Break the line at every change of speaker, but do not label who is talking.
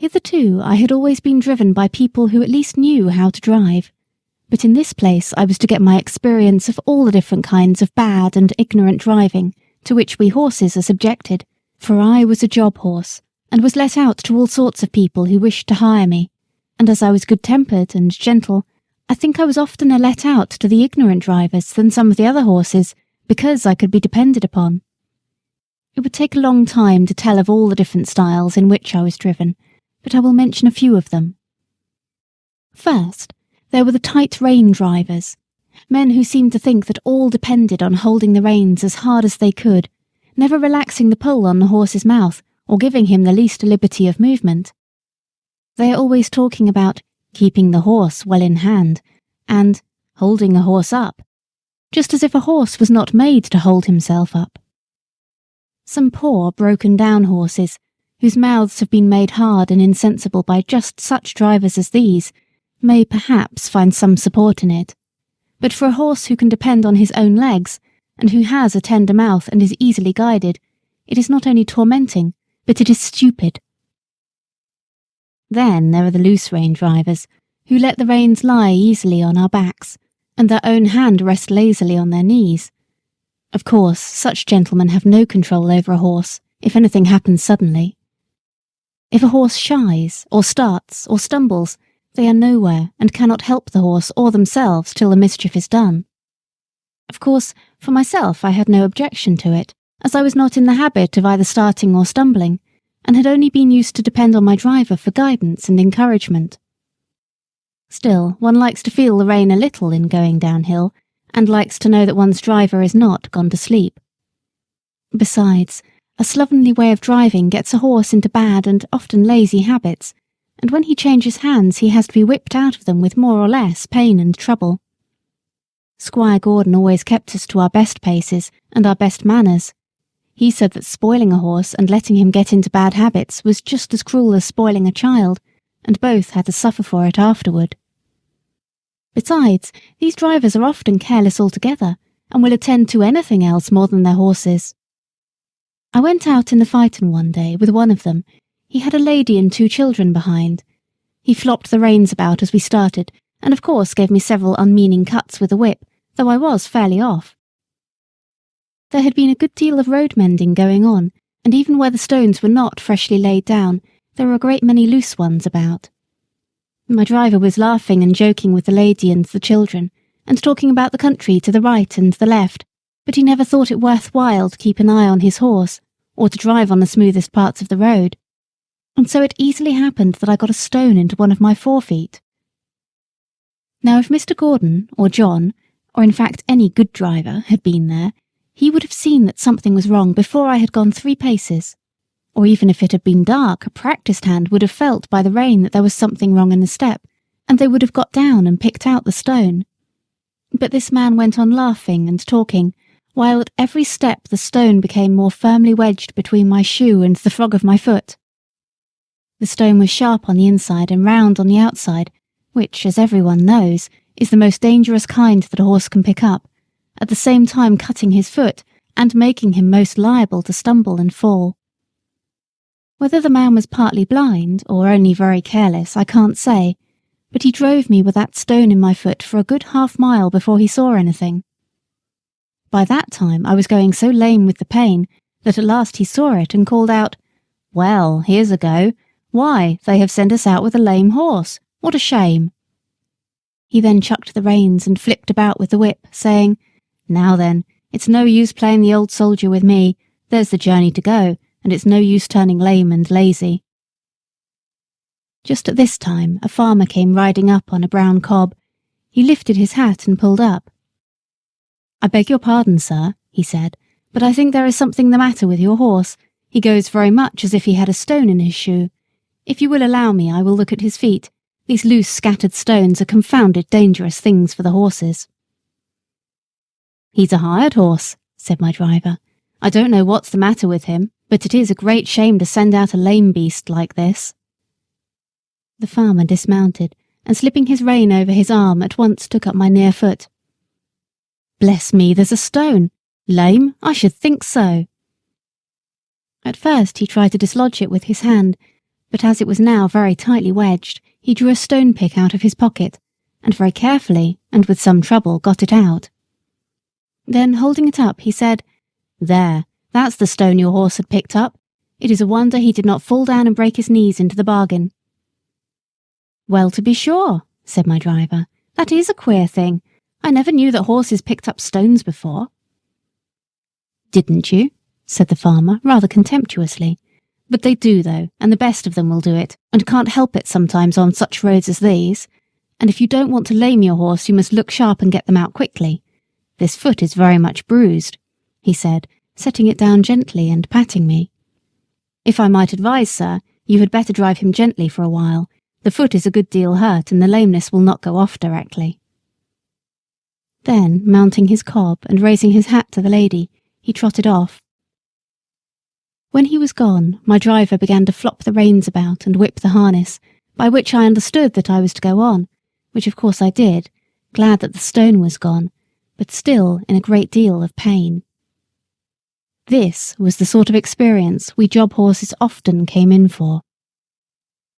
Hitherto I had always been driven by people who at least knew how to drive, but in this place I was to get my experience of all the different kinds of bad and ignorant driving to which we horses are subjected, for I was a job horse, and was let out to all sorts of people who wished to hire me, and as I was good-tempered and gentle, I think I was oftener let out to the ignorant drivers than some of the other horses, because I could be depended upon. It would take a long time to tell of all the different styles in which I was driven, but I will mention a few of them. First, there were the tight rein drivers, men who seemed to think that all depended on holding the reins as hard as they could, never relaxing the pull on the horse's mouth or giving him the least liberty of movement. They are always talking about keeping the horse well in hand and holding a horse up, just as if a horse was not made to hold himself up. Some poor, broken-down horses, whose mouths have been made hard and insensible by just such drivers as these, may perhaps find some support in it. But for a horse who can depend on his own legs, and who has a tender mouth and is easily guided, it is not only tormenting, but it is stupid. Then there are the loose rein drivers, who let the reins lie easily on our backs, and their own hand rest lazily on their knees. Of course, such gentlemen have no control over a horse, if anything happens suddenly. If a horse shies, or starts, or stumbles, they are nowhere and cannot help the horse or themselves till the mischief is done. Of course, for myself I had no objection to it, as I was not in the habit of either starting or stumbling, and had only been used to depend on my driver for guidance and encouragement. Still, one likes to feel the rein a little in going downhill, and likes to know that one's driver is not gone to sleep. Besides, a slovenly way of driving gets a horse into bad and often lazy habits, and when he changes hands he has to be whipped out of them with more or less pain and trouble. Squire Gordon always kept us to our best paces and our best manners. He said that spoiling a horse and letting him get into bad habits was just as cruel as spoiling a child, and both had to suffer for it afterward. Besides, these drivers are often careless altogether, and will attend to anything else more than their horses. I went out in the phaeton one day with one of them. He had a lady and 2 children behind. He flopped the reins about as we started, and of course gave me several unmeaning cuts with a whip, though I was fairly off. There had been a good deal of road mending going on, and even where the stones were not freshly laid down, there were a great many loose ones about. My driver was laughing and joking with the lady and the children, and talking about the country to the right and the left, but he never thought it worth while to keep an eye on his horse, or to drive on the smoothest parts of the road. And so it easily happened that I got a stone into one of my forefeet. Now if Mr. Gordon, or John, or in fact any good driver, had been there, he would have seen that something was wrong before I had gone 3 paces. Or even if it had been dark, a practised hand would have felt by the rain that there was something wrong in the step, and they would have got down and picked out the stone. But this man went on laughing and talking, while at every step the stone became more firmly wedged between my shoe and the frog of my foot. The stone was sharp on the inside and round on the outside, which, as everyone knows, is the most dangerous kind that a horse can pick up, at the same time cutting his foot and making him most liable to stumble and fall. Whether the man was partly blind or only very careless, I can't say, but he drove me with that stone in my foot for a good half-mile before he saw anything. By that time I was going so lame with the pain that at last he saw it and called out, "Well, here's a go. Why, they have sent us out with a lame horse. What a shame." He then chucked the reins and flipped about with the whip, saying, "Now then, it's no use playing the old soldier with me. There's the journey to go, and it's no use turning lame and lazy." Just at this time a farmer came riding up on a brown cob. He lifted his hat and pulled up. "I beg your pardon, sir," he said, "but I think there is something the matter with your horse. He goes very much as if he had a stone in his shoe. If you will allow me, I will look at his feet. These loose scattered stones are confounded dangerous things for the horses." "He's a hired horse," said my driver. "I don't know what's the matter with him, but it is a great shame to send out a lame beast like this." The farmer dismounted, and slipping his rein over his arm at once took up my near foot. "Bless me, there's a stone! Lame? I should think so." At first he tried to dislodge it with his hand, but as it was now very tightly wedged, he drew a stone pick out of his pocket, and very carefully, and with some trouble, got it out. Then, holding it up, he said, "There, that's the stone your horse had picked up. It is a wonder he did not fall down and break his knees into the bargain." "Well, to be sure," said my driver, "that is a queer thing. I never knew that horses picked up stones before." "Didn't you?" said the farmer, rather contemptuously. "But they do, though, and the best of them will do it, and can't help it sometimes on such roads as these. And if you don't want to lame your horse, you must look sharp and get them out quickly. This foot is very much bruised," he said, setting it down gently and patting me. "If I might advise, sir, you had better drive him gently for a while. The foot is a good deal hurt, and the lameness will not go off directly." Then, mounting his cob and raising his hat to the lady, he trotted off. When he was gone, my driver began to flop the reins about and whip the harness, by which I understood that I was to go on, which of course I did, glad that the stone was gone, but still in a great deal of pain. This was the sort of experience we job horses often came in for.